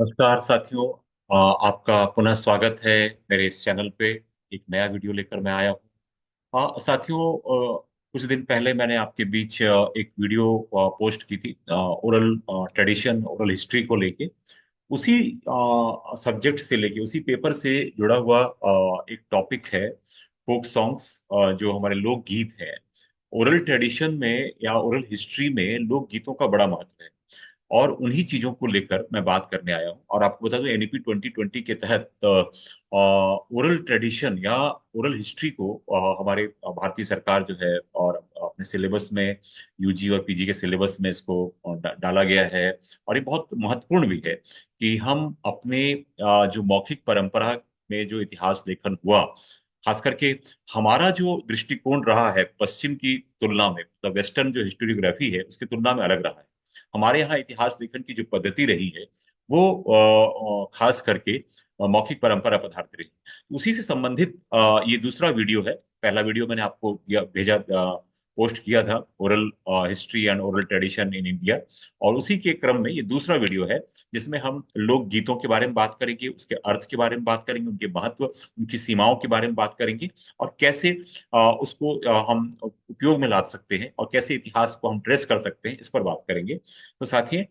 नमस्कार साथियों। आपका पुनः स्वागत है मेरे इस चैनल पे। एक नया वीडियो लेकर मैं आया हूँ। साथियों, कुछ दिन पहले मैंने आपके बीच एक वीडियो पोस्ट की थी ओरल ट्रेडिशन, ओरल हिस्ट्री को लेके। उसी सब्जेक्ट से लेके उसी पेपर से जुड़ा हुआ एक टॉपिक है फोक सॉन्ग्स, जो हमारे लोक गीत हैं। ओरल ट्रेडिशन में या ओरल हिस्ट्री में लोक गीतों का बड़ा महत्व है, और उन्हीं चीजों को लेकर मैं बात करने आया हूँ। और आपको बता दूं, एनईपी 2020 के तहत ओरल ट्रेडिशन या ओरल हिस्ट्री को हमारे भारतीय सरकार जो है, और अपने सिलेबस में, यूजी और पीजी के सिलेबस में इसको डाला गया है। और ये बहुत महत्वपूर्ण भी है कि हम अपने जो मौखिक परंपरा में जो इतिहास लेखन हुआ, खास करके हमारा जो दृष्टिकोण रहा है पश्चिम की तुलना में, मतलब वेस्टर्न जो हिस्टोरियोग्राफी है उसकी तुलना में अलग रहा है। हमारे यहाँ इतिहास लेखन की जो पद्धति रही है वो खास करके मौखिक परंपरा पर आधारित रही। उसी से संबंधित ये दूसरा वीडियो है। पहला वीडियो मैंने आपको भेजा, पोस्ट किया था, oral history and oral tradition in India. और उसी के क्रम में ये दूसरा वीडियो है, जिसमें हम लोक गीतों के बारे में बात करेंगे, उसके अर्थ के बारे में बात करेंगे, उनके महत्व, उनकी सीमाओं के बारे में बात करेंगे, और कैसे उसको हम उपयोग में ला सकते हैं, और कैसे इतिहास को हम ट्रेस कर सकते हैं, इस पर बात करेंगे। तो साथियों,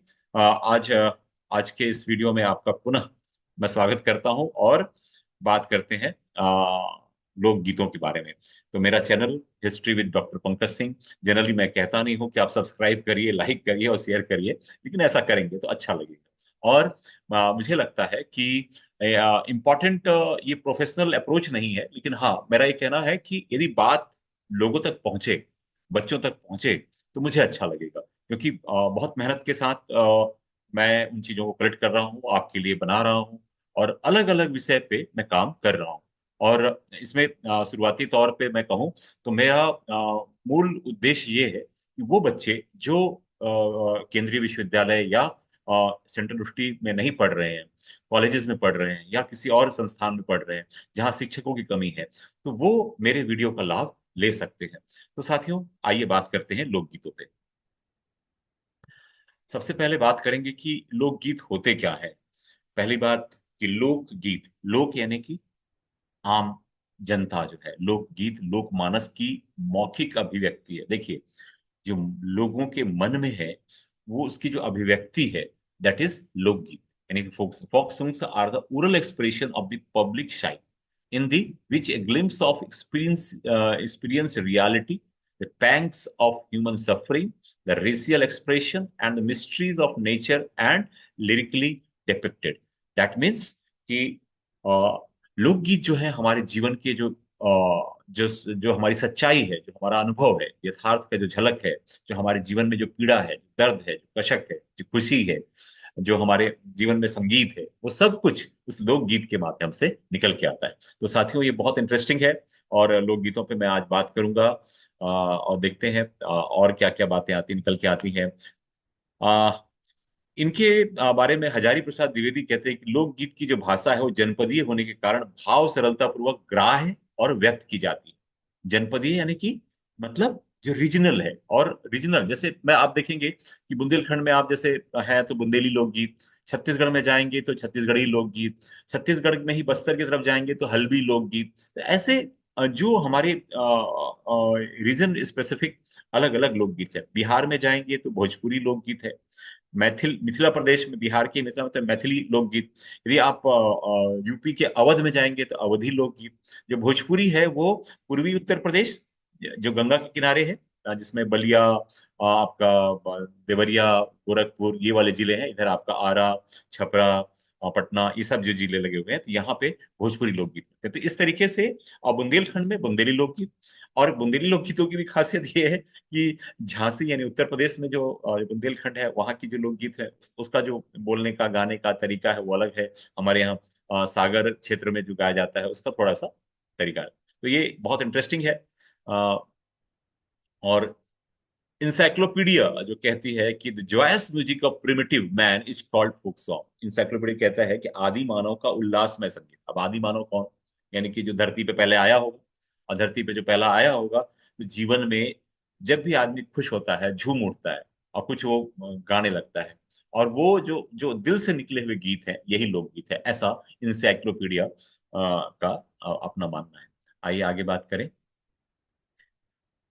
आज के इस वीडियो में आपका पुनः मैं स्वागत करता हूं, और बात करते हैं लोक गीतों के बारे में। तो मेरा channel history with doctor Pankaj Singh, generally मैं कहता नहीं हूं कि आप सब्सक्राइब करिए, लाइक करिए और शेयर करिए, लेकिन ऐसा करेंगे तो अच्छा लगेगा। और मुझे लगता है कि इम्पोर्टेंट ये प्रोफेशनल अप्रोच नहीं है, लेकिन हाँ, मेरा ये कहना है कि यदि बात लोगों तक पहुंचे, बच्चों तक पहुंचे, तो मुझे अच्छा लगेगा। क्योंकि बहुत मेहनत के साथ मैं उन चीजों को कलेक्ट कर रहा हूँ, आपके लिए बना रहा हूँ, और अलग अलग विषय पे मैं काम कर रहा हूँ। और इसमें शुरुआती तौर पे मैं कहूँ तो मेरा मूल उद्देश्य ये है कि वो बच्चे जो केंद्रीय विश्वविद्यालय या सेंट्रल यूनिवर्सिटी में नहीं पढ़ रहे हैं, कॉलेजेस में पढ़ रहे हैं, या किसी और संस्थान में पढ़ रहे हैं जहाँ शिक्षकों की कमी है, तो वो मेरे वीडियो का लाभ ले सकते हैं। तो साथियों, आइए बात करते हैं लोकगीतों पे। सबसे पहले बात करेंगे कि लोकगीत होते क्या है। पहली बात कि लोकगीत, लोक यानी कि आम जनता, जो है लोकगीत लोकमानस की मौखिक अभिव्यक्ति है। देखिए, जो लोगों के मन में है वो उसकी जो अभिव्यक्ति है, दैट इज लोकगीत। यानी कि folk songs are the oral expression of the public shine in the which a glimpse of experience reality, the pangs of human suffering, the racial expression and the mysteries of nature and lyrically depicted. That means कि लोकगीत जो है हमारे जीवन के जो जो जो हमारी सच्चाई है, जो हमारा अनुभव है, यथार्थ का जो झलक है, जो हमारे जीवन में जो पीड़ा है, जो दर्द है, जो कशक है, जो खुशी है, जो हमारे जीवन में संगीत है, वो सब कुछ उस लोकगीत के माध्यम से निकल के आता है। तो साथियों, ये बहुत इंटरेस्टिंग है, और लोकगीतों पे मैं आज बात करूंगा। और देखते हैं और क्या क्या बातें आती निकल के आती हैं। इनके बारे में हजारी प्रसाद द्विवेदी कहते हैं कि लोकगीत की जो भाषा है वो जनपदीय होने के कारण भाव सरलता पूर्वक ग्राह्य और व्यक्त की जाती है। जनपदीय यानी कि मतलब जो रीजनल है, और रीजनल जैसे मैं आप देखेंगे कि बुंदेलखंड में आप जैसे है तो बुंदेली लोकगीत, छत्तीसगढ़ में जाएंगे तो छत्तीसगढ़ी लोकगीत, छत्तीसगढ़ में ही बस्तर की तरफ जाएंगे तो हल्बी लोकगीत। तो ऐसे जो हमारे रीजन स्पेसिफिक अलग अलग लोकगीत है। बिहार में जाएंगे तो भोजपुरी लोकगीत है। मिथिला प्रदेश में, बिहार के मिथिला मतलब मैथिली लोकगीत। यदि आप यूपी के अवध में जाएंगे तो अवधी लोकगीत। जो भोजपुरी है वो पूर्वी उत्तर प्रदेश, जो गंगा के किनारे है, जिसमें बलिया, आपका देवरिया, गोरखपुर, ये वाले जिले हैं। इधर आपका आरा, छपरा, पटना, ये सब जो जिले लगे हुए हैं, तो यहाँ पे भोजपुरी लोकगीत होते हैं। तो इस तरीके से बुंदेलखंड में बुंदेली लोकगीत। और बुंदेली लोकगीतों की भी खासियत ये है कि झांसी यानी उत्तर प्रदेश में जो बुंदेलखंड है, वहाँ की जो लोकगीत है, उसका जो बोलने का, गाने का तरीका है वो अलग है। हमारे यहाँ सागर क्षेत्र में जो गाया जाता है उसका थोड़ा सा तरीका है। तो ये बहुत इंटरेस्टिंग है। अ, और इंसाइक्लोपीडिया जो कहती है कि the joyous music of primitive man is called folk song. Encyclopedia कहता है कि आदि मानव का उल्लासमय संगीत। अब आदि मानव कौन? यानी कि जो धरती पे पहले आया होगा, और धरती पे जो पहला आया होगा, तो जीवन में जब भी आदमी खुश होता है, झूम उठता है, और कुछ वो गाने लगता है, और वो जो जो दिल से निकले हुए गीत हैं यही लोकगीत है, ऐसा इंसाइक्लोपीडिया का अपना मानना है। आइए आगे बात करें।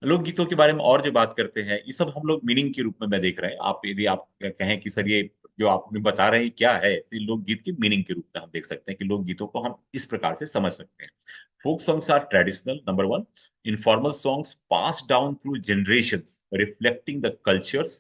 लोकगीतों के बारे में और जो बात करते हैं, ये सब हम लोग मीनिंग के रूप में मैं देख रहे हैं। आप यदि आप कहें कि सर ये जो आप बता रहे हैं क्या है, तो ये लोकगीत के मीनिंग के रूप में हम देख सकते हैं कि लोकगीतों को हम इस प्रकार से समझ सकते हैं। Folk songs are traditional, number one, informal songs pass down through generations, reflecting the cultures,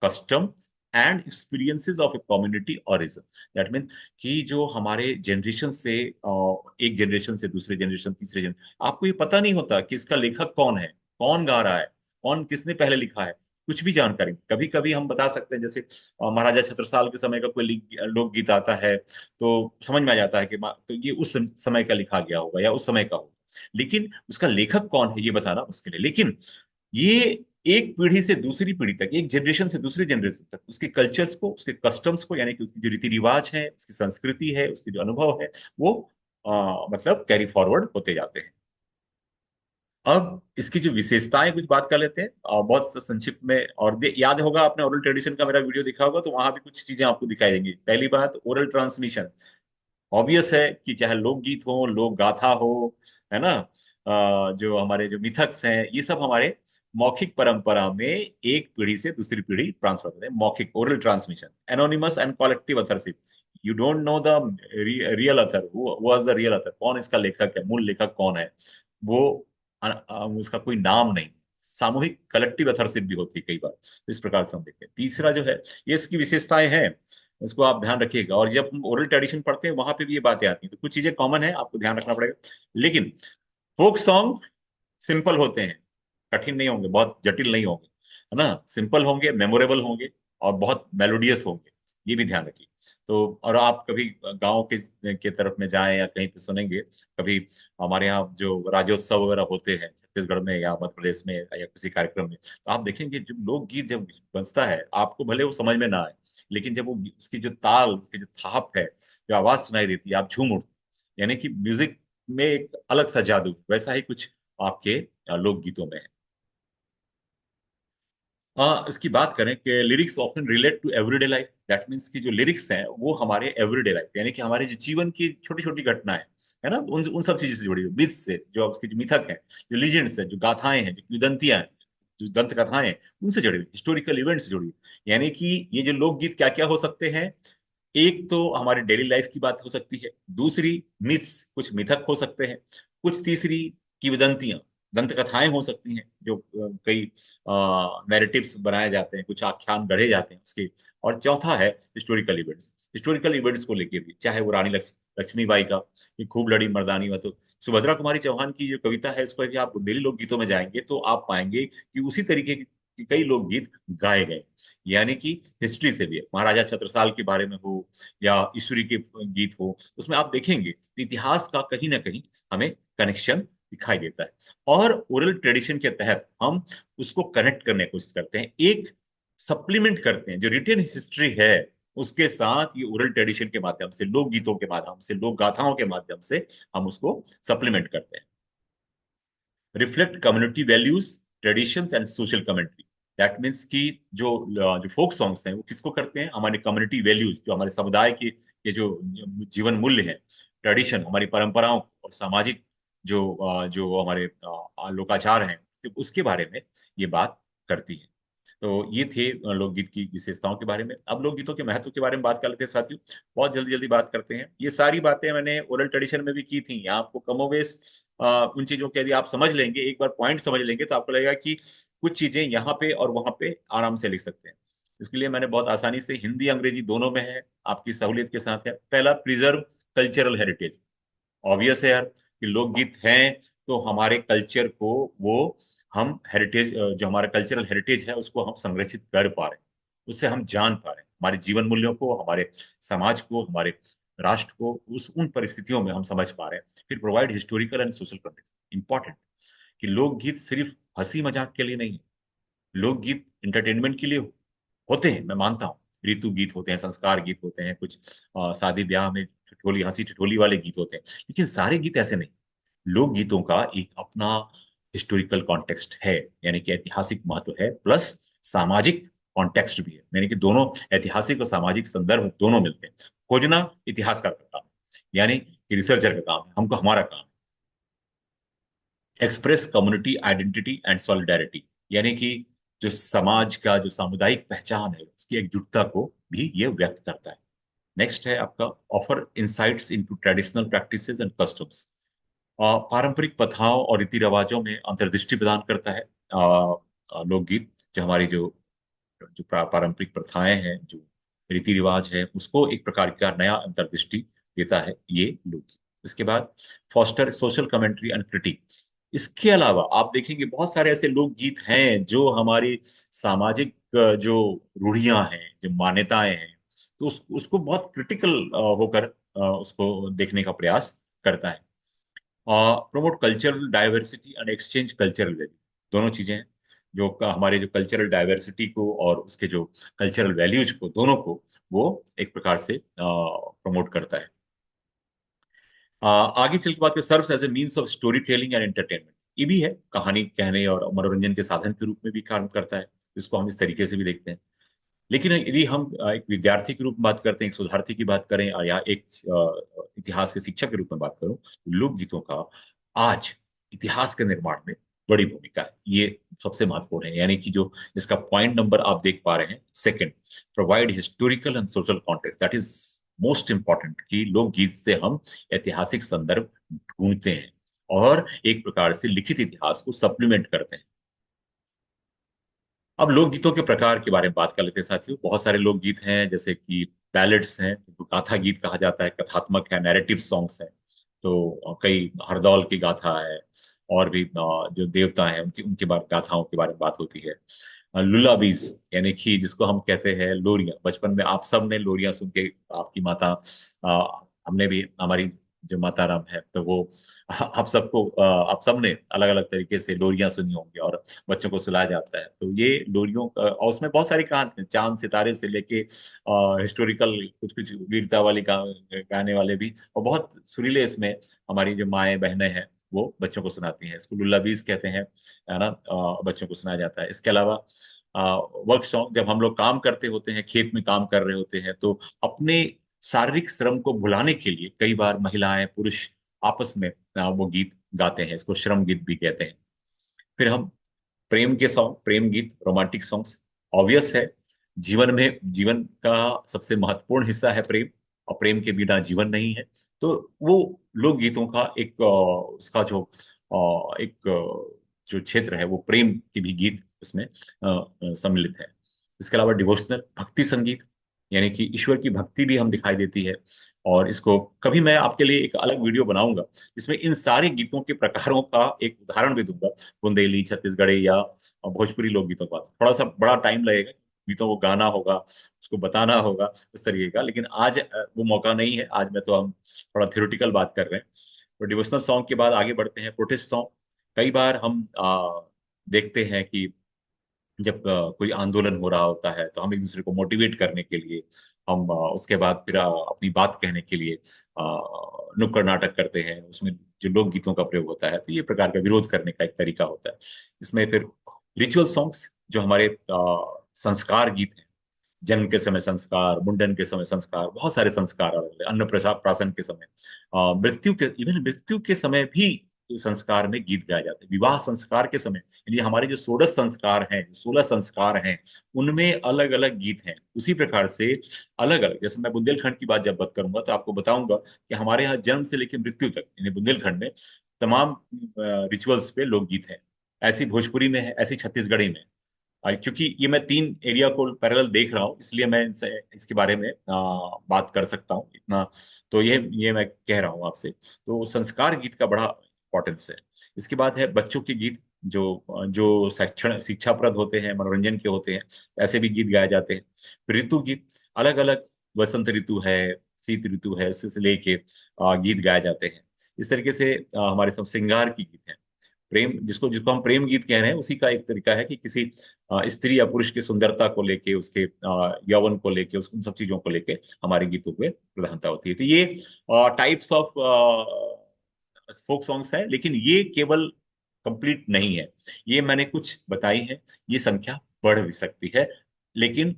customs and experiences of a community और रीजन। दैट मीन्स कि जो हमारे जनरेशन से एक जनरेशन से दूसरे जनरेशन, तीसरे जनरेशन, आपको ये पता नहीं होता कि इसका लेखक कौन है, कौन गा रहा है, कौन किसने पहले लिखा है, कुछ भी जानकारी। कभी कभी हम बता सकते हैं, जैसे महाराजा छत्रसाल के समय का कोई लोकगीत आता है तो समझ में आ जाता है कि तो ये उस समय का लिखा गया होगा या उस समय का होगा, लेकिन उसका लेखक कौन है ये बताना मुश्किल है। लेकिन ये एक पीढ़ी से दूसरी पीढ़ी तक, एक जनरेशन से दूसरे जनरेशन तक उसके कल्चर्स को, उसके कस्टम्स को, यानी कि उसकी जो रीति रिवाज है, उसकी संस्कृति है, उसके जो अनुभव है, वो मतलब कैरी फॉरवर्ड होते जाते हैं। अब इसकी जो विशेषताएं कुछ बात कर लेते हैं बहुत संक्षिप्त में। और याद होगा आपने ओरल ट्रेडिशन का मेरा वीडियो देखा होगा, तो वहां भी कुछ चीजें आपको दिखाई देंगी। पहली बात, ओरल ट्रांसमिशन। ऑब्वियस है कि चाहे लोकगीत हो, लोक गाथा हो, है ना, जो हमारे जो मिथक्स हैं, ये सब हमारे मौखिक परंपरा में एक पीढ़ी से दूसरी पीढ़ी ट्रांसफर होते हैं। मौखिक, oral transmission. Anonymous and collective authorship. You don't know the real author, was the real author, कौन इसका लेखक है, मूल लेखक कौन है, वो उसका कोई नाम नहीं। सामूहिक, कलेक्टिव अथरशिप भी होती है कई बार, तो इस प्रकार से हम देखते हैं। तीसरा जो है, ये इसकी विशेषताएं हैं, इसको आप ध्यान रखिएगा। और जब हम ओरल ट्रेडिशन पढ़ते हैं वहां पे भी ये बातें आती हैं, तो कुछ चीजें कॉमन है, आपको ध्यान रखना पड़ेगा। लेकिन फोक सॉन्ग सिंपल होते हैं, कठिन नहीं होंगे, बहुत जटिल नहीं होंगे, है ना, सिंपल होंगे, मेमोरेबल होंगे, और बहुत मेलोडियस होंगे, ये भी ध्यान रखिए। तो और आप कभी गांव के तरफ में जाएं या कहीं पे सुनेंगे, कभी हमारे यहाँ जो राज्योत्सव वगैरह होते हैं छत्तीसगढ़ में या मध्य प्रदेश में या किसी कार्यक्रम में, तो आप देखेंगे जब लोकगीत जब बजता है, आपको भले वो समझ में ना आए, लेकिन जब वो उसकी जो ताल, उसकी जो थाप है, जो आवाज सुनाई देती है, आप झूम उठते हैं। यानी कि म्यूजिक में एक अलग सा जादू, वैसा ही कुछ आपके लोकगीतों में है। इसकी बात करें कि lyrics often relate to everyday life. That means कि जो लिरिक्स हैं वो हमारे एवरीडे लाइफ, यानी कि हमारे जो जीवन की छोटी छोटी घटनाएं, है ना, उन उन सब चीजों से जुड़ी हुई, मिथ से, जो उसके जो मिथक हैं, जो लीजेंड्स हैं, जो गाथाएं हैं, जो किंवदंतियां हैं, जो दंत कथाएं हैं, उनसे जुड़ी हुई, हिस्टोरिकल इवेंट्स से जुड़ी हुई। यानी कि ये जो लोकगीत क्या क्या हो सकते हैं, एक तो हमारे डेली लाइफ की बात हो सकती है, दूसरी मिथ्स, कुछ मिथक हो सकते हैं, कुछ तीसरी किंवदंतियां, दंत कथाएं हो सकती हैं, जो कई नैरेटिव्स बनाए जाते हैं, कुछ आख्यान गढ़े जाते हैं उसके। और चौथा है हिस्टोरिकल इवेंट्स। हिस्टोरिकल इवेंट्स को लेके भी, चाहे वो रानी लक्ष्मीबाई का ये खूब लड़ी मर्दानी, व तो सुभद्रा कुमारी चौहान की जो कविता है, इसको यदि आप डेली लोकगीतों में जाएंगे तो आप पाएंगे कि उसी तरीके के कई लोकगीत गाए गए। यानी कि हिस्ट्री से भी, महाराजा छत्रसाल के बारे में हो या ईश्वरी के गीत हो, उसमें आप देखेंगे तो इतिहास का कहीं ना कहीं हमें कनेक्शन दिखाई देता है। और ओरल ट्रेडिशन के तहत हम उसको कनेक्ट करने की कोशिश करते हैं, एक सप्लीमेंट करते हैं जो रिटेन हिस्ट्री है, उसके साथ ये ओरल ट्रेडिशन के माध्यम से, लोक गीतों के माध्यम से, लोक गाथाओं के माध्यम से हम उसको सप्लीमेंट करते हैं। Reflect community values, traditions and social commentary. That means कि जो जो फोक सॉन्ग्स हैं वो किसको करते हैं, हमारे कम्युनिटी वैल्यूज, जो हमारे समुदाय के जो जीवन मूल्य हैं, ट्रेडिशन, हमारी परंपराओं और सामाजिक जो हमारे लोकाचार हैं, तो उसके बारे में ये बात करती है। तो ये थे लोकगीत की विशेषताओं के बारे में। अब लोकगीतों के महत्व के बारे में बात कर लेते हैं साथियों, बहुत जल्दी जल्दी बात करते हैं। ये सारी बातें मैंने ओरल ट्रेडिशन में भी की थी, यहाँ आपको कमोवेश उन चीजों के यदि आप समझ लेंगे, एक बार पॉइंट समझ लेंगे, तो आपको लगेगा कि कुछ चीजें यहाँ पे और वहां पे आराम से लिख सकते हैं। इसके लिए मैंने बहुत आसानी से हिंदी अंग्रेजी दोनों में है, आपकी सहूलियत के साथ है। पहला, प्रिजर्व कल्चरल हेरिटेज। ऑब्वियस है यार कि लोकगीत हैं तो हमारे कल्चर को वो हम हेरिटेज, जो हमारा कल्चरल हेरिटेज है उसको हम संरक्षित कर पा रहे हैं, उससे हम जान पा रहे हैं हमारे जीवन मूल्यों को, हमारे समाज को, हमारे राष्ट्र को, उस उन परिस्थितियों में हम समझ पा रहे हैं। फिर provide historical and social context. Important कि लोकगीत सिर्फ हंसी मजाक के लिए नहीं है, लोकगीत इंटरटेनमेंट के लिए होते हैं, मैं मानता हूँ। ऋतु गीत होते हैं, संस्कार गीत होते हैं, कुछ शादी ब्याह में ठिठोली, हंसी ठिठोली वाले गीत होते हैं, लेकिन सारे गीत ऐसे नहीं। लोक गीतों का एक अपना हिस्टोरिकल कॉन्टेक्स्ट है, यानी कि ऐतिहासिक महत्व है, प्लस सामाजिक कॉन्टेक्स्ट भी है, यानी कि दोनों ऐतिहासिक और सामाजिक संदर्भ दोनों मिलते हैं। खोजना इतिहासकार का काम है, यानी कि रिसर्चर का काम है, हमको हमारा काम है। Express community identity and solidarity, यानी कि जो समाज का जो सामुदायिक पहचान है उसकी एकजुटता को भी ये व्यक्त करता है। नेक्स्ट है आपका offer insights into traditional practices and customs. पारंपरिक प्रथाओं और रीति रिवाजों में अंतर्दृष्टि प्रदान करता है। लोकगीत जो हमारी जो जो पारंपरिक प्रथाएं हैं, जो रीति रिवाज है, उसको एक प्रकार का नया अंतर्दृष्टि देता है ये लोकगीत। इसके बाद foster social commentary and critic. इसके अलावा आप देखेंगे बहुत सारे ऐसे लोकगीत हैं जो हमारी सामाजिक जो रूढ़ियां हैं, जो मान्यताएं हैं, तो उसको बहुत क्रिटिकल होकर उसको देखने का प्रयास करता है। Promote cultural diversity and exchange cultural value, दोनों चीजें हैं जो हमारे जो कल्चरल डाइवर्सिटी को और उसके जो कल्चरल वैल्यूज को, दोनों को वो एक प्रकार से प्रमोट करता है। आगे चल के बात करें, serves as a means of story telling and entertainment. ये भी है, कहानी कहने और मनोरंजन के साधन के रूप में भी काम करता है, इसको हम इस तरीके से भी देखते हैं। लेकिन यदि हम एक विद्यार्थी के रूप में बात करते हैं, एक शोधार्थी की बात करें, और या एक इतिहास के शिक्षक के रूप में बात करूं, तो लोकगीतों का आज इतिहास के निर्माण में बड़ी भूमिका है। ये सबसे महत्वपूर्ण है, यानी कि जो इसका पॉइंट नंबर आप देख पा रहे हैं, second, provide historical and social context, that is most important, कि लोकगीत से हम ऐतिहासिक संदर्भ ढूंढते हैं और एक प्रकार से लिखित इतिहास को सप्लीमेंट करते हैं। अब लोकगीतों के प्रकार के बारे में बात कर लेते हैं साथियों। बहुत सारे लोकगीत हैं, जैसे कि बैलेड्स हैं, जिनको गाथा गीत कहा जाता है, कथात्मक है, नैरेटिव सॉन्ग्स हैं। तो कई हरदौल की गाथा है, और भी जो देवता हैं उनकी उनके बारे गाथाओं के बारे में बात होती है। लुलाबीज, यानी कि जिसको हम कहते हैं लोरियां। बचपन में आप सब ने लोरियां सुन के, आपकी माता, हमने भी, हमारी जो माता राम है, तो वो आप सबको आप सब ने अलग अलग तरीके से लोरियां सुनी होंगी, और बच्चों को सुलाया जाता है। तो ये लोरियों और उसमें बहुत सारी कहानी, चांद सितारे से लेके हिस्टोरिकल कुछ कुछ वीरता वाली गाने वाले भी, और बहुत सुरीले इसमें हमारी जो माएँ बहनें हैं वो बच्चों को सुनाती हैं। इसको लुल्लाबीज कहते हैं, है ना। बच्चों को सुनाया जाता है। इसके अलावा वर्क सॉन्ग, जब हम लोग काम करते होते हैं, खेत में काम कर रहे होते हैं, तो अपने शारीरिक श्रम को भुलाने के लिए कई बार महिलाएं पुरुष आपस में वो गीत गाते हैं, इसको श्रम गीत भी कहते हैं। फिर हम प्रेम के सॉन्ग, प्रेम गीत, रोमांटिक सॉन्ग्स, ऑब्वियस है, जीवन में जीवन का सबसे महत्वपूर्ण हिस्सा है प्रेम, और प्रेम के बिना जीवन नहीं है। तो वो लोकगीतों का एक उसका जो एक जो क्षेत्र है, वो प्रेम के भी गीत इसमें सम्मिलित है। इसके अलावा डिवोशनल भक्ति संगीत, यानी कि ईश्वर की भक्ति भी हम दिखाई देती है। और इसको कभी मैं आपके लिए एक अलग वीडियो बनाऊंगा, जिसमें इन सारे गीतों के प्रकारों का एक उदाहरण भी दूंगा, बुंदेली, छत्तीसगढ़ी या भोजपुरी लोकगीतों का। थोड़ा सा बड़ा टाइम लगेगा, गीतों को गाना होगा, उसको बताना होगा, इस तरीके का। लेकिन आज वो मौका नहीं है, आज में तो हम थोड़ा थ्योरेटिकल बात कर रहे हैं। तो डिवोशनल सॉन्ग के बाद आगे बढ़ते हैं प्रोटेस्ट सॉन्ग। कई बार हम देखते हैं कि जब कोई आंदोलन हो रहा होता है, तो हम एक दूसरे को मोटिवेट करने के लिए, हम उसके बाद फिर अपनी बात कहने के लिए नुक्कड़ नाटक करते हैं, उसमें जो लोक गीतों का प्रयोग होता है, तो ये प्रकार का विरोध करने का एक तरीका होता है। इसमें फिर रिचुअल सॉन्ग्स, जो हमारे संस्कार गीत हैं, जन्म के समय संस्कार, मुंडन के समय संस्कार, बहुत सारे संस्कार, और अन्न प्राशन के समय, मृत्यु के, इवन मृत्यु के समय भी संस्कार में गीत गाए जाते हैं। विवाह संस्कार के समय, यानी हमारे जो 16 संस्कार हैं, 16 संस्कार हैं, उनमें अलग अलग गीत हैं। उसी प्रकार से अलग अलग, जैसे मैं बुंदेलखंड की जब बात करूंगा, तो आपको बताऊंगा कि हमारे यहाँ जन्म से लेकर मृत्यु तक, यानी बुंदेलखंड में तमाम रिचुअल्स पे लोकगीत हैं। ऐसी भोजपुरी में है, ऐसी छत्तीसगढ़ी में। क्योंकि ये मैं 3 एरिया को पैरेलल देख रहा हूँ, इसलिए मैं इसके बारे में बात कर सकता हूँ इतना। तो ये मैं कह रहा हूँ आपसे। तो संस्कार गीत का बड़ा इंपॉर्टेंस है। इसके बाद है बच्चों के गीत, जो जो शिक्षण शिक्षाप्रद होते हैं, मनोरंजन के होते हैं, ऐसे भी गीत गाए जाते हैं। फिर ऋतु गीत, अलग अलग, वसंत ऋतु है, शीत ऋतु है, इससे लेके गीत गाए जाते हैं। इस तरीके से हमारे सब श्रृंगार की गीत हैं। प्रेम, जिसको जिसको हम प्रेम गीत कह रहे हैं, उसी का एक तरीका है कि किसी स्त्री या पुरुष की सुंदरता को लेके, उसके यौवन को लेके, उन सब चीजों को लेके हमारे गीतों में प्रधानता होती है। तो ये टाइप्स ऑफ फोक सॉन्ग्स है, लेकिन ये केवल कंप्लीट नहीं है। ये मैंने कुछ बताई है, ये संख्या बढ़ भी सकती है लेकिन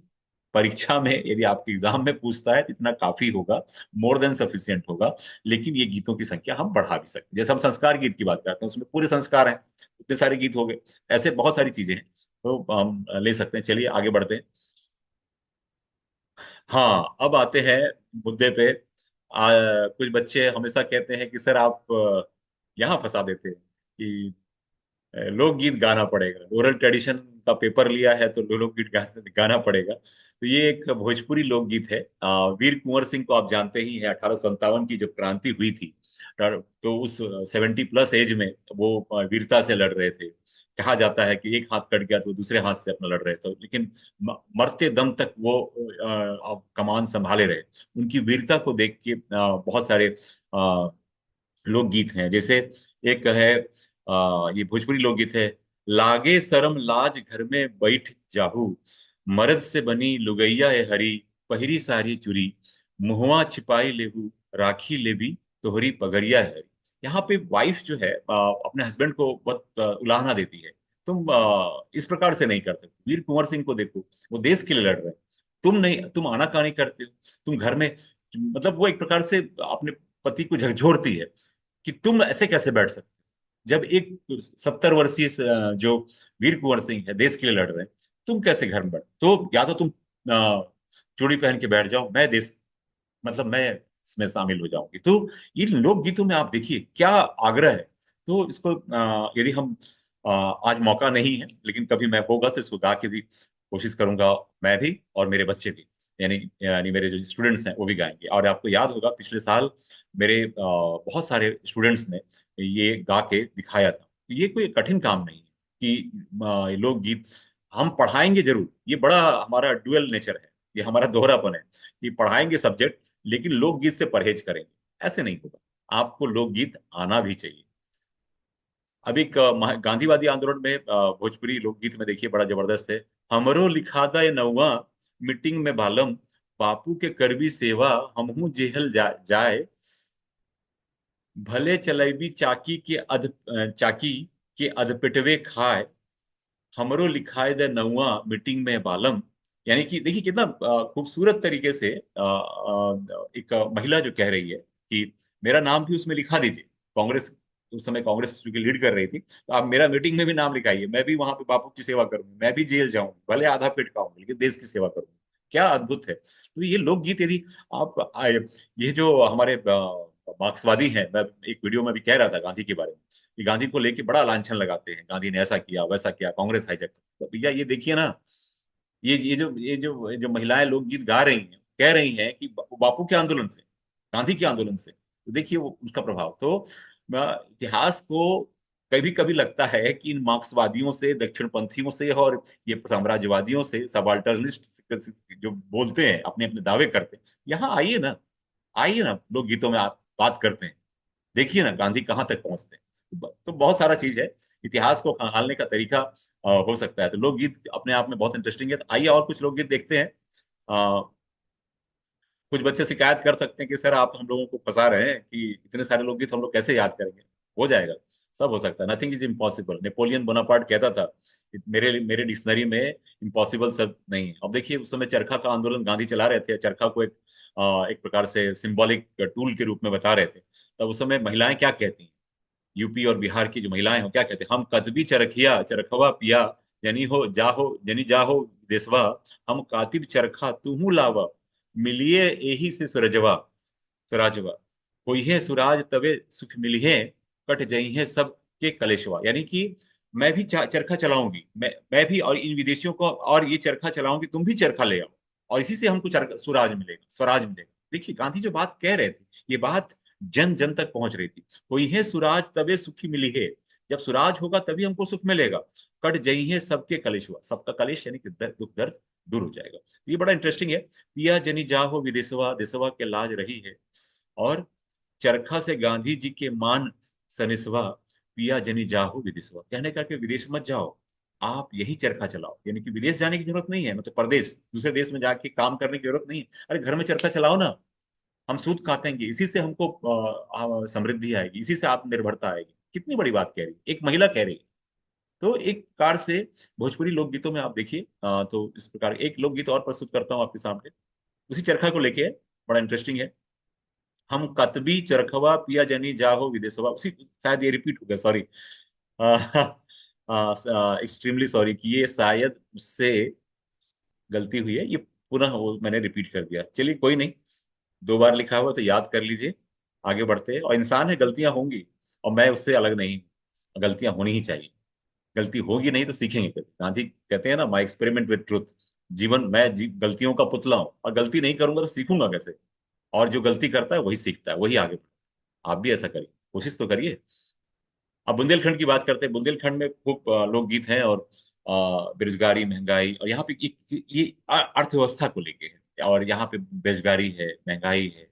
परीक्षा में यदि आपके एग्जाम में पूछता है तो इतना काफी होगा, मोर देन सफिशियंट होगा। लेकिन ये गीतों की संख्या हम बढ़ा भी सकते हैं। जैसे हम संस्कार गीत की बात करते हैं, उसमें पूरे संस्कार हैं, इतने सारे गीत हो गए। ऐसे बहुत सारी चीजें हैं, तो हम ले सकते हैं। चलिए आगे बढ़ते हैं। हाँ, अब आते हैं मुद्दे पे। कुछ बच्चे हमेशा कहते हैं कि सर आप यहाँ फंसा देते हैं कि लोकगीत गाना पड़ेगा, ओरल ट्रेडिशन का पेपर लिया है तो लोकगीत गाना पड़ेगा। तो ये एक भोजपुरी लोकगीत है। वीर कुंवर सिंह को आप जानते ही हैं, 1857 की जो क्रांति हुई थी, तो उस 70+ एज में वो वीरता से लड़ रहे थे। कहा जाता है कि एक हाथ कट गया तो दूसरे हाथ से अपना लड़ रहे थे, लेकिन मरते दम तक वो कमान संभाले रहे। उनकी वीरता को देख के बहुत सारे लोकगीत हैं। जैसे एक है, ये भोजपुरी लोकगीत है। लागे शरम लाज घर में बैठ जाहू, मर्द से बनी लुगैया है हरी, पहिरी सारी चुरी, मुहवा छिपाई लेहू, राखी लेबी तोहरी पगड़िया है हरी। यहाँ पे वाइफ जो है अपने हस्बैंड को बहुत उलाहना देती है। तुम इस प्रकार से नहीं कर सकते। वीर कुंवर सिंह को देखो, वो देश के लिए लड़ रहे हैं। तुम नहीं, तुम आनाकानी करते हो। तुम घर में, मतलब वो एक प्रकार से अपने पति को झकझोरती है कि तुम ऐसे कैसे बैठ सकते हो? जब एक 70 वर्षीय जो वीर कुंवर सिंह है देश के लिए लड़ रहे हैं, तुम कैसे घर में बैठ? तो या तो तुम चूड़ी पहन के बैठ जाओ, मैं देश, मतलब मैं इसमें शामिल हो जाऊंगी। तो इन लोकगीतों में आप देखिए क्या आग्रह है। तो इसको यदि हम आज मौका नहीं है, लेकिन कभी मैं होगा तो इसको गा के भी कोशिश करूंगा, मैं भी और मेरे बच्चे भी। यानी यानी मेरे जो स्टूडेंट्स हैं वो भी गाएंगे। और आपको याद होगा पिछले साल मेरे बहुत सारे स्टूडेंट्स ने ये गा के दिखाया था। तो ये कोई कठिन काम नहीं है कि ये लोकगीत हम पढ़ाएंगे जरूर। ये बड़ा हमारा डुअल नेचर है, ये हमारा दोहरापन है कि पढ़ाएंगे सब्जेक्ट, लेकिन लोकगीत से परहेज करेंगे, ऐसे नहीं होगा। आपको लोकगीत आना भी चाहिए। अब एक गांधीवादी आंदोलन में भोजपुरी लोकगीत में देखिए बड़ा जबरदस्त है। हमरो लिखादा ये नौवा मीटिंग में बालम, बापू के करबी सेवा हमहू जेहल जाए, भले चलेबी चाकी के अधपेटवे खाए, हमरो लिखाए द नौवा मीटिंग में बालम। यानी कि देखिए कितना खूबसूरत तरीके से एक महिला जो कह रही है कि मेरा नाम भी उसमें लिखा दीजिए। कांग्रेस, उस समय कांग्रेस चूंकि लीड कर रही थी, तो आप मेरा मीटिंग में भी नाम लिखाइए, मैं भी वहां पे बापू की सेवा करूंगी, मैं भी जेल जाऊंगी, भले आधा पेट खाऊंगी, लेकिन देश की सेवा करूंगी। क्या अद्भुत है। तो ये लोकगीत यदि आप ये जो हमारे मार्क्सवादी हैं, मैं एक वीडियो में भी कह रहा था गांधी के बारे में, कि गांधी को लेके बड़ा लांछन लगाते हैं, गांधी ने ऐसा किया वैसा किया, कांग्रेस हाईजैक। तो भैया ये देखिए ना, ये जो महिलाएं लोकगीत गा रही हैं, कह रही हैं कि बापू के आंदोलन से, गांधी के आंदोलन से, तो देखिए वो उसका प्रभाव। तो इतिहास को कभी कभी लगता है कि इन मार्क्सवादियों से, दक्षिणपंथियों से और ये साम्राज्यवादियों से, सबाल्टर्निस्ट जो बोलते हैं, अपने अपने दावे करते हैं, यहाँ आइए ना, आइए ना लोकगीतों में आप बात करते हैं। देखिए ना गांधी कहाँ तक पहुंचते हैं। तो बहुत सारा चीज है, इतिहास को खंगालने का तरीका हो सकता है। तो लोकगीत अपने आप में बहुत इंटरेस्टिंग है। तो आइए और कुछ लोकगीत देखते हैं। कुछ बच्चे शिकायत कर सकते हैं कि सर आप हम लोगों को फंसा रहे हैं कि इतने सारे लोकगीत हम लोग कैसे याद करेंगे। हो जाएगा, सब हो सकता है, nothing is impossible. Napoleon Bonaparte कहता था कि मेरे मेरे डिक्शनरी में इम्पॉसिबल सब नहीं है। अब देखिए उस समय चरखा का आंदोलन गांधी चला रहे थे, चरखा को एक प्रकार से सिंबॉलिक टूल के रूप में बता रहे थे। तब उस समय महिलाएं क्या कहती हैं, यूपी और बिहार की जो महिलाएं हो क्या कहते हैं, हम कतबी चरखिया चरखवा पिया, जनी जाहो देसवा, हम कातिब चरखा तुहू लावा, मिलिए एही से सुरजवा, सुराजवा, कोई है सुराज तबे सुख मिलिए, कट जई है सब के कलेशवा। यानी कि मैं भी चरखा चलाऊंगी, मैं भी, और इन विदेशियों को, और ये चरखा चलाऊंगी, तुम भी चरखा ले आओ, और इसी से हमको सुराज मिलेगा, स्वराज मिलेगा। देखिए गांधी जो बात कह रहे थे, ये बात जन जन तक पहुंच रही थी। कोई है सुराज तबे सुखी मिली है, जब सुराज होगा तभी हमको सुख मिलेगा। कट जई है सबके कलेश हुआ, सबका कलेश यानी कि दुख दर्द दूर हो जाएगा। तो ये बड़ा इंटरेस्टिंग है। पिया जनी जाहो विदेशवा, देशवा के लाज रही है, और चरखा से गांधी जी के मान सनिसवा, पिया जनी जाहो विदेशवा। कहने का कि विदेश मत जाओ, आप यही चरखा चलाओ। यानी कि विदेश जाने की जरूरत नहीं है, मतलब परदेश दूसरे देश में जाके काम करने की जरूरत नहीं है। अरे घर में चरखा चलाओ ना, हम सूत कातेंगे, इसी से हमको समृद्धि आएगी, इसी से आत्मनिर्भरता आएगी। कितनी बड़ी बात कह रही है, एक महिला कह रही है। तो एक कार से भोजपुरी लोकगीतों में आप देखिए, तो इस प्रकार एक लोकगीत और प्रस्तुत करता हूँ आपके सामने, उसी चरखा को लेके है, बड़ा इंटरेस्टिंग है। हम कतबी चरखवा पिया जनी जाहो विदेशवा, उसी, शायद ये रिपीट हो गया, सॉरी, एक्सट्रीमली सॉरी कि ये शायद उससे गलती हुई है, ये पुनः वो मैंने रिपीट कर दिया। चलिए कोई नहीं, दो बार लिखा हुआ तो याद कर लीजिए। आगे बढ़ते हैं, और इंसान है, गलतियां होंगी, और मैं उससे अलग नहीं हूं। गलतियां होनी ही चाहिए, गलती होगी नहीं तो सीखेंगे कैसे? गांधी कहते हैं ना, माई एक्सपेरिमेंट विद ट्रुथ। जीवन मैं गलतियों का पुतला हूं, और गलती नहीं करूंगा तो सीखूंगा कैसे? और जो गलती करता है वही सीखता है, वही आगे बढ़ता है। आप भी ऐसा करिए, कोशिश तो करिए। अब बुंदेलखंड की बात करते हैं। बुंदेलखंड में खूब लोकगीत हैं, और बेरोजगारी, महंगाई, और यहाँ पे ये अर्थव्यवस्था को लेके है। और यहाँ पे बेरोजगारी है, महंगाई है,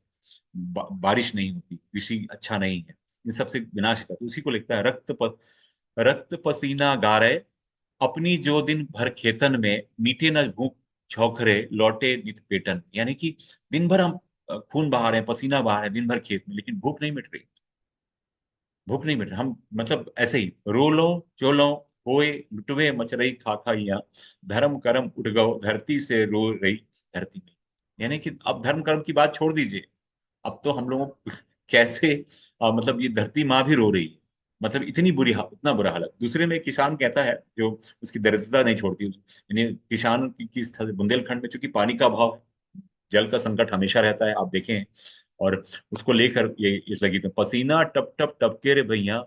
बारिश नहीं होती, कृषि अच्छा नहीं है, इन सबसे विनाश का, तो उसी को लिखता है। रक्त पसीना गारे अपनी जो दिन भर खेतन में, मीटे न भूख झोंकरे लौटे नित पेटन। यानी कि दिन भर हम खून बहा रहे हैं, पसीना बहा रहे हैं दिन भर खेत में, लेकिन भूख नहीं मिट रही। भूख नहीं मिट रही, हम मतलब ऐसे ही रो लो, चोलो, होए लुटवे मच रही खाखाइयां, धर्म कर्म उठ गओ धरती से रो रही धरती में। यानी कि अब धर्म कर्म की बात छोड़ दीजिए, अब तो हम लोगों कैसे, मतलब ये धरती माँ भी रो रही है। मतलब इतनी इतना बुरा हालत। दूसरे में किसान कहता है, जो उसकी दरिद्रता नहीं छोड़ती, यानी किसान की स्थिति बुंदेलखंड में, चूंकि पानी का अभाव है, जल का संकट हमेशा रहता है, आप देखें। और उसको लेकर ये इस लगी तो, पसीना टप टप टपके रे भैया,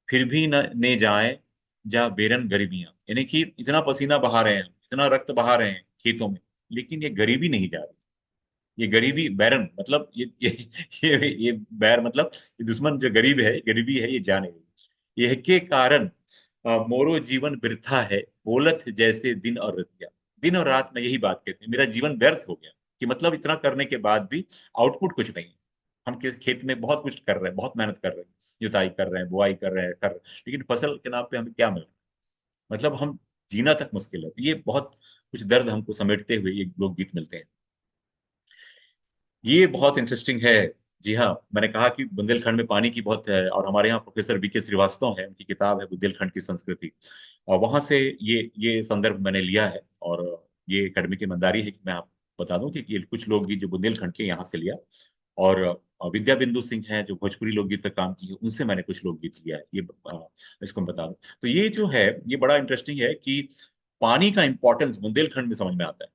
फिर भी न ने जाए जा बेरन गरीबियां। यानी कि इतना पसीना बहा रहे हैं, इतना रक्त बहा रहे हैं खेतों में, लेकिन ये गरीबी नहीं जा रही। ये गरीबी बैरन, मतलब ये बैर मतलब ये दुश्मन जो गरीब है, गरीबी है, ये जाने गई। यह के कारण मोरो जीवन वृथा है, बोलत जैसे दिन और रतिया। दिन और रात में यही बात कहते हैं, मेरा जीवन व्यर्थ हो गया। कि मतलब इतना करने के बाद भी आउटपुट कुछ नहीं है। हम किस खेत में बहुत कुछ कर रहे हैं, बहुत मेहनत कर रहे हैं, जुताई कर रहे हैं, बुआई कर रहे हैं, लेकिन फसल के नाम पे हमें क्या मिल रहा है? मतलब हम जीना तक मुश्किल है। ये बहुत कुछ दर्द हमको समेटते हुए ये लोकगीत मिलते हैं। ये बहुत इंटरेस्टिंग है। जी हाँ, मैंने कहा कि बुंदेलखंड में पानी की बहुत है, और हमारे यहाँ प्रोफेसर बीके श्रीवास्तव है, उनकी किताब है बुंदेलखंड की संस्कृति, और वहां से ये संदर्भ मैंने लिया है। और ये एकेडमिक ईमानदारी है कि मैं आपको बता दूं कि ये कुछ लोकगीत जो बुंदेलखंड के यहाँ से लिया। और विद्या बिंदु सिंह हैं, जो भोजपुरी लोकगीत पर काम की है, उनसे मैंने कुछ लोकगीत लिया है। इसको मैं बता दूं, तो ये जो है, ये बड़ा इंटरेस्टिंग है कि पानी का इंपॉर्टेंस बुंदेलखंड में समझ में आता है।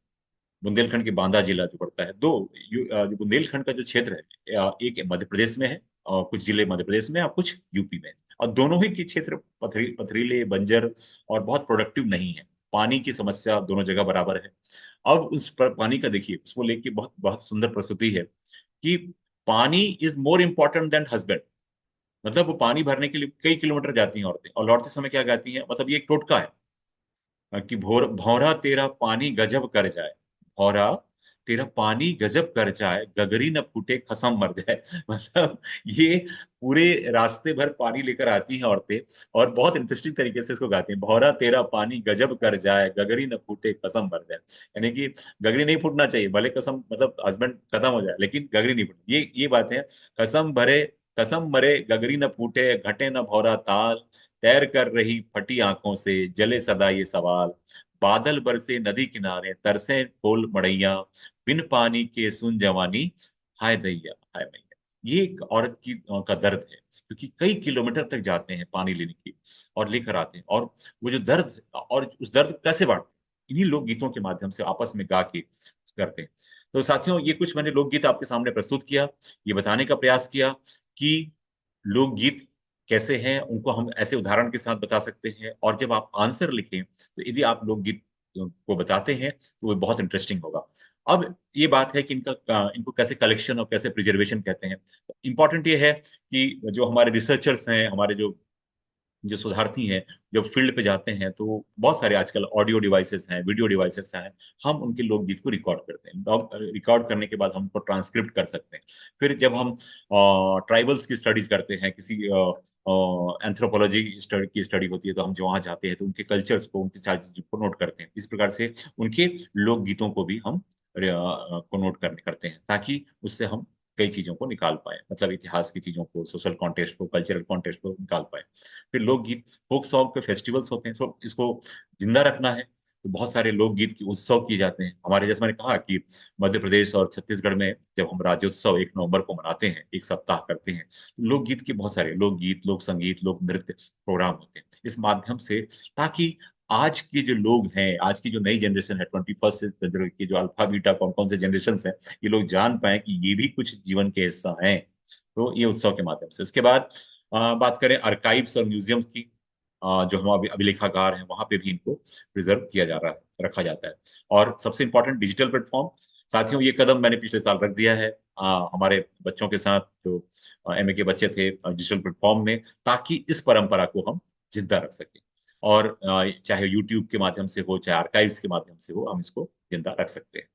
बुंदेलखंड के बांदा जिला जो पड़ता है, जो बुंदेलखंड का जो क्षेत्र है, एक मध्य प्रदेश में है, और कुछ जिले मध्य प्रदेश में और कुछ यूपी में। और दोनों ही के क्षेत्र पथरीले, बंजर, और बहुत प्रोडक्टिव नहीं है। पानी की समस्या दोनों जगह बराबर है। अब उस पर पानी का देखिए, उसको लेके बहुत बहुत सुंदर प्रस्तुति है कि पानी is more important then husband. मतलब वो पानी भरने के लिए कई किलोमीटर जाती हैं औरतें, और लौटते समय क्या गाती हैं, मतलब ये एक टोटका है, कि भौरा तेरा पानी गजब कर जाए, भौरा तेरा पानी गजब कर जाए, गगरी न फूटे खसम मर जाए। मतलब ये पूरे रास्ते भर पानी लेकर आती हैं औरतें, और बहुत इंटरेस्टिंग तरीके से इसको गाती हैं, भौरा तेरा पानी गजब कर जाए, गगरी न फूटे कसम मर जाए। यानी कि गगरी नहीं फूटना चाहिए, भले कसम, मतलब हस्बैंड खत्म हो जाए, लेकिन गगरी नहीं फूटनी, ये बात है। कसम भरे, कसम मरे, गगरी न फूटे, घटे न भौरा ताल, तैर कर रही फटी आंखों से, जले सदा ये सवाल, बादल बरसे नदी किनारे, तरसे फूल मड़ैया, बिन पानी के सुन जवानी, हाय दैया हाय मैया। ये एक औरत का दर्द है, क्योंकि कई किलोमीटर तक जाते हैं पानी लेने की, और लेकर आते हैं, और वो जो दर्द, और उस दर्द को कैसे बांटते हैं, इन्हीं लोक गीतों के माध्यम से आपस में गा के करते हैं। तो साथियों, ये कुछ मैंने लोकगीत आपके सामने प्रस्तुत किया, ये बताने का प्रयास किया कि लोकगीत कैसे हैं, उनको हम ऐसे उदाहरण के साथ बता सकते हैं। और जब आप आंसर लिखें, तो यदि आप लोकगीत को बताते हैं, तो वो बहुत इंटरेस्टिंग होगा। अब ये बात है कि इनको कैसे कलेक्शन और कैसे प्रिजर्वेशन कहते हैं। इंपॉर्टेंट ये है कि जो हमारे रिसर्चर्स हैं, हमारे जो जो शोधार्थी हैं, जब फील्ड पे जाते हैं, तो बहुत सारे आजकल ऑडियो डिवाइसेस हैं, वीडियो डिवाइसेस हैं, हम उनके लोकगीत को रिकॉर्ड करते हैं। रिकॉर्ड करने के बाद हम उनको ट्रांसक्रिप्ट कर सकते हैं। फिर जब हम ट्राइबल्स की स्टडीज करते हैं, किसी एंथ्रोपोलॉजी की स्टडी होती है, तो हम जो वहाँ जाते हैं, तो उनके कल्चर्स को, उनकी सारी चीजों को नोट करते हैं। इस प्रकार से उनके लोकगीतों को भी हम को नोट करते हैं, ताकि उससे हम कई चीजों को निकाल पाए, मतलब इतिहास की चीजों को, सोशल कॉन्टेक्स्ट को, कल्चरल कॉन्टेक्स्ट को निकाल पाए। फिर लोकगीत, फोक सॉन्ग पे फेस्टिवल्स होते हैं, तो इसको जिंदा रखना है तो बहुत सारे लोकगीत के उत्सव किए जाते हैं हमारे। जैसे मैंने कहा कि मध्य प्रदेश और छत्तीसगढ़ में जब हम राज्योत्सव 1 नवंबर को मनाते हैं, एक सप्ताह करते हैं, लोकगीत के बहुत सारे लोकगीत, लोक संगीत, लोक नृत्य प्रोग्राम होते हैं इस माध्यम से, ताकि आज के जो लोग हैं, आज की जो नई जनरेशन है, 21st सेंचुरी की जो अल्फा बीटा कौन कौन से जनरेशन है, ये लोग जान पाए कि ये भी कुछ जीवन के हिस्सा हैं। तो ये उत्सव के माध्यम से। इसके बाद बात करें आर्काइव्स और म्यूजियम्स की, जो हम अभिलेखागार हैं, वहां पे भी इनको प्रिजर्व किया जा रहा है, रखा जाता है। और सबसे इंपॉर्टेंट डिजिटल प्लेटफॉर्म, साथियों ये कदम मैंने पिछले साल रख दिया है हमारे बच्चों के साथ, जो एमए के बच्चे थे, डिजिटल प्लेटफॉर्म में, ताकि इस परंपरा को हम जिंदा रख सकें। और चाहे यूट्यूब के माध्यम से हो, चाहे आर्काइव्स के माध्यम से हो, हम इसको जिंदा रख सकते हैं।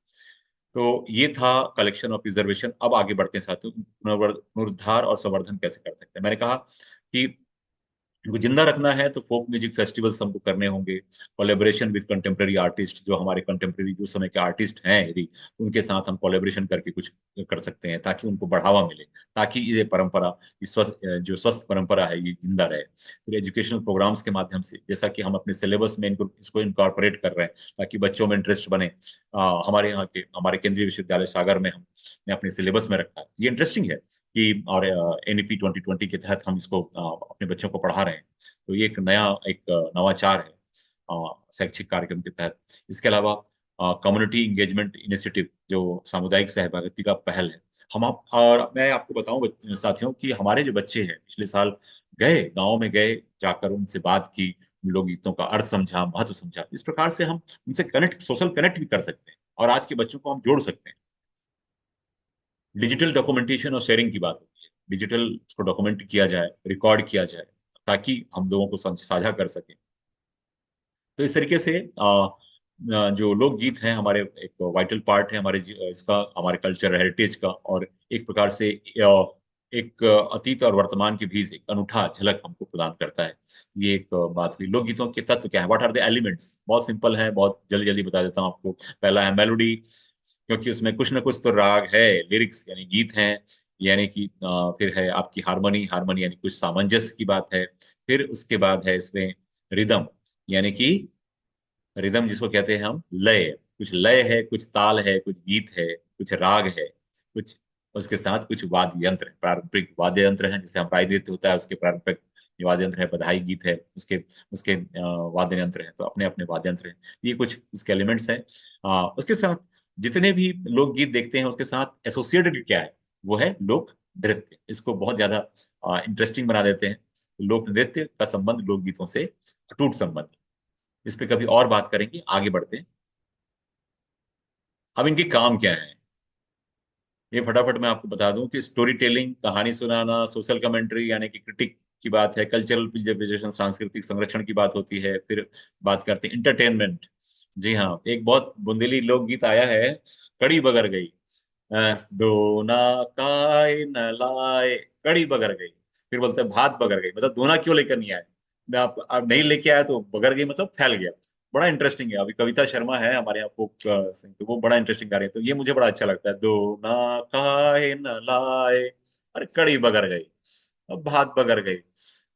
तो ये था कलेक्शन और प्रिजर्वेशन। अब आगे बढ़ते हैं साथियों, पुनरुद्धार और संवर्धन कैसे कर सकते हैं। मैंने कहा कि इनको जिंदा रखना है तो फोक म्यूजिक फेस्टिवल्स हमको करने होंगे, कोलेबोरेशन विद कंटेम्प्रेरी आर्टिस्ट, जो हमारे कंटेम्प्रेरी जो समय के आर्टिस्ट हैं, यदि उनके साथ हम कोलेबोरेशन करके कुछ कर सकते हैं ताकि उनको बढ़ावा मिले, ताकि ये परंपरा, ये स्वस्थ, जो स्वस्थ परंपरा है, ये जिंदा रहे। फिर एजुकेशनल प्रोग्राम्स के माध्यम से, जैसा कि हम अपने सिलेबस में इनको इसको इनकॉर्पोरेट कर रहे हैं ताकि बच्चों में इंटरेस्ट बने। हमारे यहाँ के, हमारे केंद्रीय विश्वविद्यालय सागर में हमने अपने सिलेबस में रखा है, ये इंटरेस्टिंग है कि, और एनईपी 2020 के तहत हम इसको अपने बच्चों को पढ़ा रहे हैं। तो ये एक नवाचार है शैक्षिक कार्यक्रम के तहत। इसके अलावा कम्युनिटी इंगेजमेंट इनिशिएटिव, जो सामुदायिक सहभागिता का पहल है, और मैं आपको बताऊं साथियों कि हमारे जो बच्चे हैं पिछले साल गए, गाँव में गए, जाकर उनसे बात की, लोकगीतों का अर्थ समझा, महत्व समझा। इस प्रकार से हम उनसे कनेक्ट, सोशल कनेक्ट भी कर सकते हैं और आज के बच्चों को हम जोड़ सकते हैं। डिजिटल डॉक्यूमेंटेशन और शेयरिंग की बात होती है, डिजिटल उसको डॉक्यूमेंट किया जाए, रिकॉर्ड किया जाए, ताकि हम लोगों को साझा कर सकें। तो इस तरीके से जो लोकगीत हैं हमारे, एक वाइटल पार्ट है हमारे इसका, हमारे कल्चर हेरिटेज का, और एक प्रकार से एक अतीत और वर्तमान के बीच एक अनूठा झलक हमको प्रदान करता है। ये एक बात हुई। लोकगीतों के तत्व क्या है, व्हाट आर द एलिमेंट्स? बहुत सिंपल है, बहुत जल्दी जल्दी बता देता हूँ आपको। पहला है मेलोडी, क्योंकि उसमें कुछ ना कुछ तो राग है, लिरिक्स यानी गीत हैं, यानी कि फिर है आपकी हारमोनी, हारमोनी यानी कुछ सामंजस्य की बात है। फिर उसके बाद है इसमें रिदम, यानी कि रिदम जिसको कहते हैं हम लय, कुछ लय है, कुछ ताल है, कुछ गीत है, कुछ राग है, कुछ उसके साथ कुछ वाद्य यंत्र है, पारंपरिक वाद्य यंत्र हैं। जैसे हमारा नृत्य होता है, उसके पारंपरिक वाद्य यंत्र है, बधाई गीत है, उसके उसके वाद्य यंत्र हैं, तो अपने अपने वाद्य यंत्र हैं। ये कुछ उसके एलिमेंट्स हैं। उसके साथ जितने भी लोकगीत देखते हैं, उसके साथ एसोसिएटेड क्या है, वो है लोक नृत्य। इसको बहुत ज्यादा इंटरेस्टिंग बना देते हैं। लोक नृत्य का संबंध लोकगीतों से अटूट संबंध है। इस पे कभी और बात करेंगे, आगे बढ़ते हैं। अब इनके काम क्या है, ये फटाफट मैं आपको बता दूं कि स्टोरी टेलिंग, कहानी सुनाना, सोशल कमेंट्री यानी कि क्रिटिक की बात है, कल्चरल प्रिजर्वेशन, सांस्कृतिक संरक्षण की बात होती है। फिर बात करते हैं इंटरटेनमेंट। जी हाँ, एक बहुत बुंदेली लोकगीत आया है, कड़ी बगर गई, दो ना काय न लाए, कड़ी बगर गई। फिर बोलते हैं भात बगर गई, मतलब दोना क्यों लेकर नहीं आए? मैं आप नहीं लेके आया तो बगर गई, मतलब फैल गया। बड़ा इंटरेस्टिंग है। अभी कविता शर्मा है हमारे यहाँ फोक सिंग, तो वो बड़ा इंटरेस्टिंग गा रही है, तो ये मुझे बड़ा अच्छा लगता है। दो ना खाए न लाए, अरे कड़ी बगर गई, अब भात बगर गई।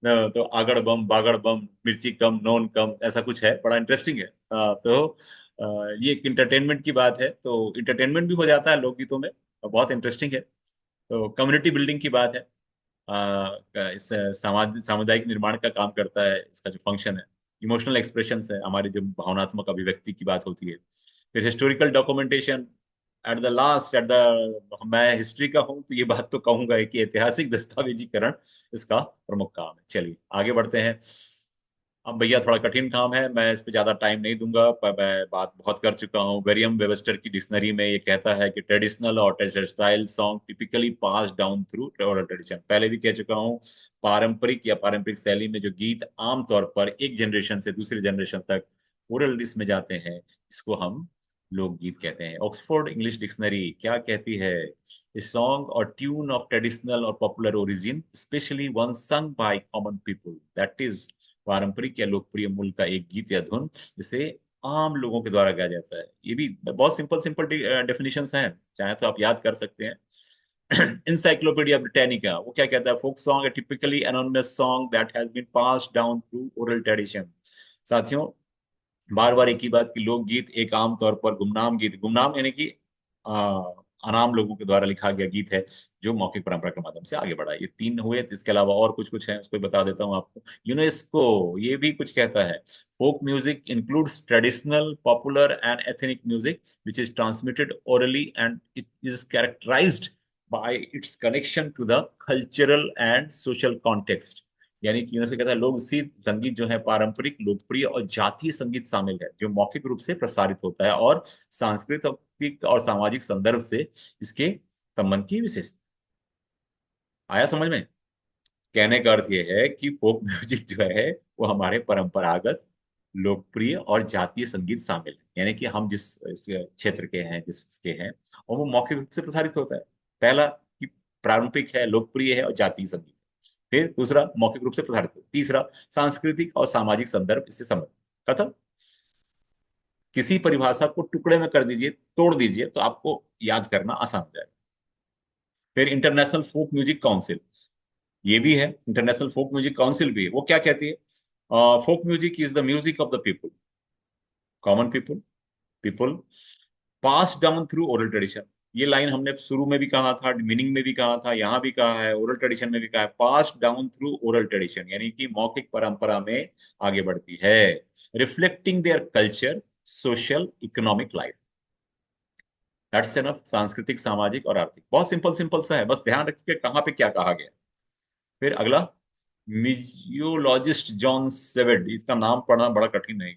तो आगड़ बम बागड़ बम, मिर्ची कम नोन कम, ऐसा कुछ है, बड़ा इंटरेस्टिंग है। तो ये एक इंटरटेनमेंट की बात है, तो इंटरटेनमेंट भी हो जाता है लोकगीतों में, बहुत इंटरेस्टिंग है। तो कम्युनिटी बिल्डिंग की बात है, इस सामुदायिक निर्माण का काम करता है इसका जो फंक्शन है। इमोशनल एक्सप्रेशन है, हमारी जो भावनात्मक अभिव्यक्ति की बात होती है। फिर historical documentation, at the last, at the, मैं हिस्ट्री का हूं तो ये बात तो कहूंगा ही कि ऐतिहासिक दस्तावेजीकरण इसका प्रमुख काम है। चलिए आगे बढ़ते हैं। अब भैया थोड़ा कठिन काम है, मैं इस पे ज्यादा टाइम नहीं दूंगा, पर मैं बात बहुत कर चुका हूँ। वेरियम वेबस्टर की डिक्शनरी में ये कहता है कि ट्रेडिशनल और टेक्सटाइल सॉन्ग टिपिकली पास डाउन थ्रू ओरल ट्रेडिशन। पहले भी कह चुका हूँ, पारंपरिक या पारंपरिक शैली में जो गीत आमतौर पर एक जनरेशन से दूसरी जनरेशन तक ओरल लिस्ट में जाते हैं, इसको हम लोकगीत कहते हैं। ऑक्सफोर्ड इंग्लिश डिक्शनरी क्या कहती है? सॉन्ग और ट्यून ऑफ ट्रेडिशनल और popular origin, specially one sung by common people, that is पारंपरिक या लोकप्रिय मूल का एक गीत या धुन जिसे आम लोगों के द्वारा गाया जाता है। ये भी बहुत सिंपल सिंपल डेफिनेशंस हैं, चाहे तो आप याद कर सकते हैं। इंसाइक्लोपीडिया ब्रिटानिका वो क्या कहता है, फोक सॉन्ग है typically anonymous song that has been passed down through oral tradition. साथियों, बार बार एक ही बात कि लोकगीत एक आम तौर पर गुमनाम गीत, गुमनाम यानी कि आ, अनाम लोगों के द्वारा लिखा गया गीत है जो मौखिक परंपरा के माध्यम से आगे बढ़ा है। ये तीन हुए, तो इसके अलावा और कुछ कुछ है, उसको बता देता हूँ आपको। यूनेस्को ये भी कुछ कहता है, folk music includes traditional popular and ethnic music which is transmitted orally and it is characterized by its connection to the cultural and social context. यानी कि यूनेस्को कहता है लोक संगीत जो है पारंपरिक, लोकप्रिय और जातीय संगीत शामिल है जो मौखिक रूप से प्रसारित होता है और सांस्कृतिक और सामाजिक संदर्भ से इसके संबंध की विशेषता। आया समझ में? कहने का अर्थ ये है कि फोक म्यूजिक जो है वो हमारे परंपरागत, लोकप्रिय और जातीय संगीत शामिल है, यानी कि हम जिस इस क्षेत्र के हैं, जिसके हैं, और वो मौखिक रूप से प्रसारित होता है। पहला कि पारंपरिक है, लोकप्रिय है और जातीय संगीत। फिर दूसरा, मौखिक रूप से प्रसारित हो। तीसरा, सांस्कृतिक और सामाजिक संदर्भ इससे संबंधित। खत्म। किसी परिभाषा को टुकड़े में कर दीजिए, तोड़ दीजिए, तो आपको याद करना आसान हो जाएगा। फिर इंटरनेशनल फोक म्यूजिक काउंसिल, ये भी है, इंटरनेशनल फोक म्यूजिक काउंसिल भी है। वो क्या कहती है? Folk music is the music of the people, common people, people pass down through oral tradition. ये लाइन हमने शुरू में भी कहा था, मीनिंग में भी कहा था, यहाँ भी कहा है, ओरल ट्रेडिशन में भी कहा है, पास डाउन थ्रू ओरल ट्रेडिशन, यानी कि मौखिक परंपरा में आगे बढ़ती है, reflecting their culture, social, economic life. That's enough. सांस्कृतिक, सामाजिक और आर्थिक, बहुत सिंपल सिंपल सा है, बस ध्यान रखिए कहाँ पे क्या कहा गया। फिर अगला, मिजियोलॉजिस्ट जॉन सेवेड, इसका नाम पढ़ना बड़ा कठिन है,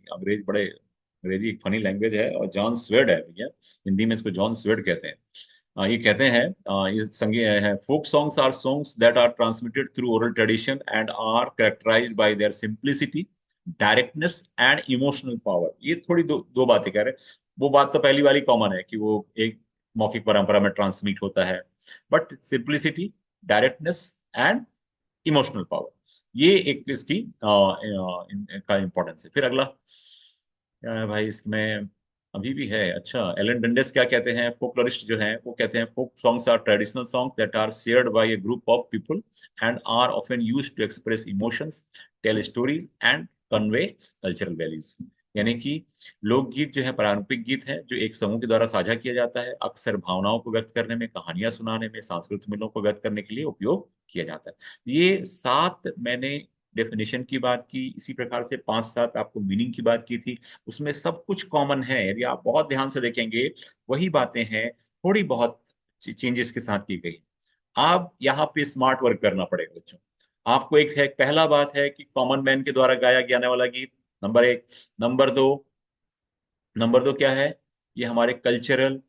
अंग्रेजी एक फनी लैंग्वेज है, और जॉन स्वेड है भैया, हिंदी में इसको जॉन स्वेड कहते हैं। ये कहते हैं, ये संगीत है, folk songs are songs that are transmitted through oral tradition and are characterized by their simplicity, directness and emotional power. ये थोड़ी दो बातें कह रहे हैं। वो बात तो पहली वाली कॉमन है कि वो एक मौखिक परंपरा में ट्रांसमिट होता है, but simplicity, directness and emotional power, ये एक इसकी का इंपॉर्टेंस है। फिर अगला क्या है भाई इसमें, अभी भी है, अच्छा, एलन डंडेस क्या कहते हैं, फोकलोरिस्ट जो हैं, वो कहते हैं folk songs are traditional songs that are shared by a group of people and are often used to express emotions, tell stories and convey cultural values. यानी कि लोकगीत जो है पारंपरिक गीत है जो एक समूह के द्वारा साझा किया जाता है, अक्सर भावनाओं को व्यक्त करने में, कहानियां सुनाने में, सांस्कृतिक मूल्यों को व्यक्त करने के लिए उपयोग किया जाता है। ये सात मैंने डेफिनेशन की बात की, इसी प्रकार से पांच सात आपको मीनिंग की बात की थी। उसमें सब कुछ कॉमन है, यदि आप बहुत ध्यान से देखेंगे वही बातें हैं, थोड़ी बहुत चेंजेस के साथ की गई। आप यहाँ पे स्मार्ट वर्क करना पड़ेगा बच्चों। आपको एक है, पहला बात है कि कॉमन मैन के द्वारा गाया जाने वाला गीत, नंबर एक। नंबर दो, नंबर दो क्या है, ये हमारे कल्चरल,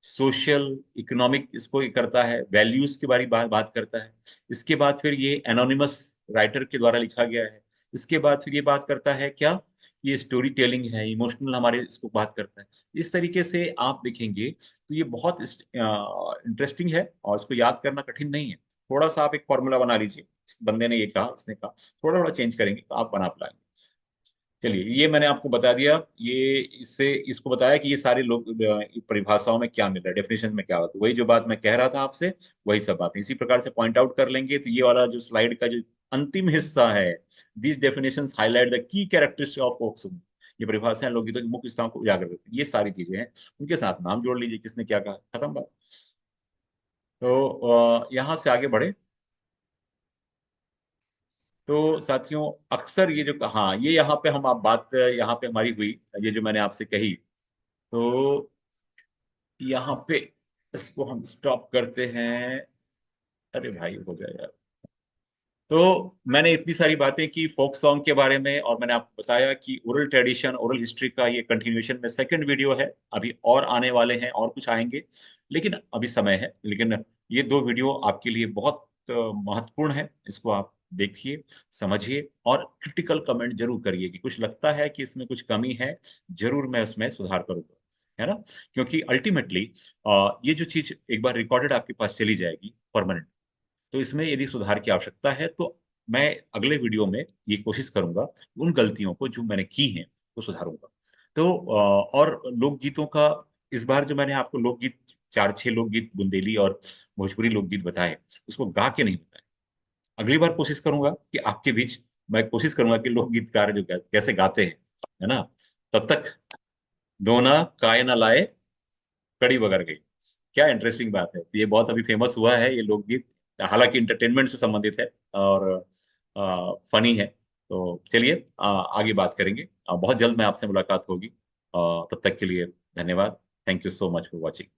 सोशल, इकोनॉमिक इसको ये करता है, वैल्यूज के बारे में बात करता है। इसके बाद फिर ये एनोनिमस राइटर के द्वारा लिखा गया है। इसके बाद फिर ये बात करता है क्या, ये स्टोरी टेलिंग है, इमोशनल हमारे इसको बात करता है। इस तरीके से आप देखेंगे तो ये बहुत इंटरेस्टिंग है और इसको याद करना कठिन नहीं है। थोड़ा सा आप एक फॉर्मूला बना लीजिए, इस बंदे ने ये कहा, इसने कहा, थोड़ा थोड़ा चेंज करेंगे तो आप बना पाएंगे। चलिए, ये मैंने आपको बता दिया, ये इससे इसको बताया कि ये सारे लोग परिभाषाओं में क्या मिल रहा है, डेफिनेशन में क्या होता है, वही जो बात मैं कह रहा था आपसे, वही सब बातें इसी प्रकार से पॉइंट आउट कर लेंगे। तो ये वाला जो स्लाइड का जो अंतिम हिस्सा है, this definitions highlight the key characteristic of folk song, ये परिभाषाएं लोकगीतों की मुख्य विशेषताओं को उजागर करती है। ये सारी चीजें हैं, उनके साथ नाम जोड़ लीजिए, किसने क्या कहा, खत्म बात। तो यहाँ से आगे बढ़े। तो साथियों, अक्सर ये जो, हाँ, ये यहाँ पे हम आप बात यहाँ पे हमारी हुई, ये जो मैंने आपसे कही, तो यहाँ पे इसको हम स्टॉप करते हैं। अरे भाई हो गया यार। तो मैंने इतनी सारी बातें की फोक सॉन्ग के बारे में, और मैंने आपको बताया कि ओरल ट्रेडिशन, ओरल हिस्ट्री का ये कंटिन्यूएशन में सेकंड वीडियो है, अभी और आने वाले हैं और कुछ आएंगे, लेकिन अभी समय है। लेकिन ये दो वीडियो आपके लिए बहुत महत्वपूर्ण है, इसको आप देखिए, समझिए और क्रिटिकल कमेंट जरूर करिए कि कुछ लगता है कि इसमें कुछ कमी है, जरूर मैं उसमें सुधार करूंगा, है ना? क्योंकि अल्टीमेटली ये जो चीज एक बार रिकॉर्डेड आपके पास चली जाएगी परमानेंट, तो इसमें यदि सुधार की आवश्यकता है तो मैं अगले वीडियो में ये कोशिश करूंगा उन गलतियों को जो मैंने की हैं वो सुधारूंगा। तो और लोकगीतों का, इस बार जो मैंने आपको लोकगीत चार छह लोकगीत बुंदेली और भोजपुरी लोकगीत बताए, उसको गा के नहीं बताए। अगली बार कोशिश करूंगा कि आपके बीच मैं कोशिश करूंगा कि लोक गीतकार जो कैसे गाते हैं, है ना। तब तक दोना काय ना लाए, कड़ी बगर गई। क्या इंटरेस्टिंग बात है, ये बहुत अभी फेमस हुआ है ये लोकगीत। हालांकि इंटरटेनमेंट से संबंधित है और फनी है। तो चलिए आगे बात करेंगे। बहुत जल्द मैं आपसे मुलाकात होगी। तब तक के लिए धन्यवाद। Thank you so much for watching.